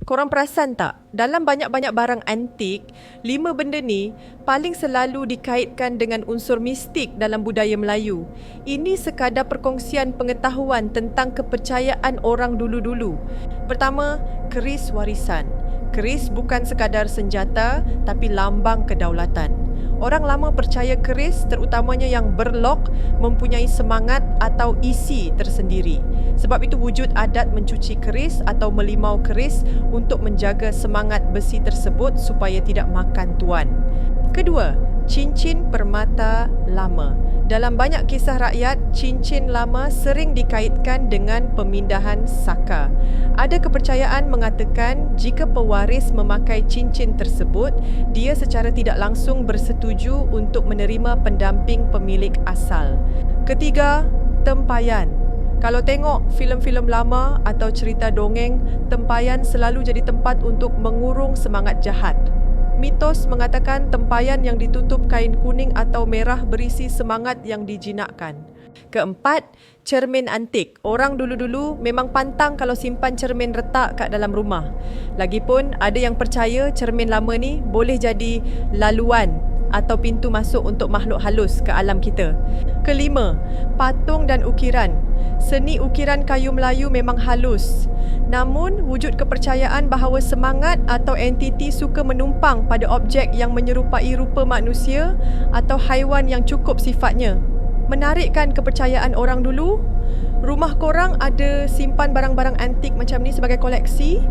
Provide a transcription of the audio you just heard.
Korang perasan tak, dalam banyak-banyak barang antik, 5 benda ni paling selalu dikaitkan dengan unsur mistik dalam budaya Melayu. Ini sekadar perkongsian pengetahuan tentang kepercayaan orang dulu-dulu. Pertama, keris warisan. Keris bukan sekadar senjata, tapi lambang kedaulatan. Orang lama percaya keris, terutamanya yang berlok, mempunyai semangat atau isi tersendiri. Sebab itu wujud adat mencuci keris atau melimau keris untuk menjaga semangat besi tersebut supaya tidak makan tuan. Kedua, cincin permata lama. Dalam banyak kisah rakyat, cincin lama sering dikaitkan dengan pemindahan saka. Ada kepercayaan mengatakan jika pewaris memakai cincin tersebut, dia secara tidak langsung bersetuju untuk menerima pendamping pemilik asal. Ketiga, tempayan. Kalau tengok filem-filem lama atau cerita dongeng, tempayan selalu jadi tempat untuk mengurung semangat jahat. Mitos mengatakan tempayan yang ditutup kain kuning atau merah berisi semangat yang dijinakkan. Keempat, cermin antik. Orang dulu-dulu memang pantang kalau simpan cermin retak kat dalam rumah. Lagipun ada yang percaya cermin lama ni boleh jadi laluan atau pintu masuk untuk makhluk halus ke alam kita. Kelima, patung dan ukiran. Seni ukiran kayu Melayu memang halus. Namun, wujud kepercayaan bahawa semangat atau entiti suka menumpang pada objek yang menyerupai rupa manusia atau haiwan yang cukup sifatnya. Menarikkan kepercayaan orang dulu. Rumah korang ada simpan barang-barang antik macam ni sebagai koleksi?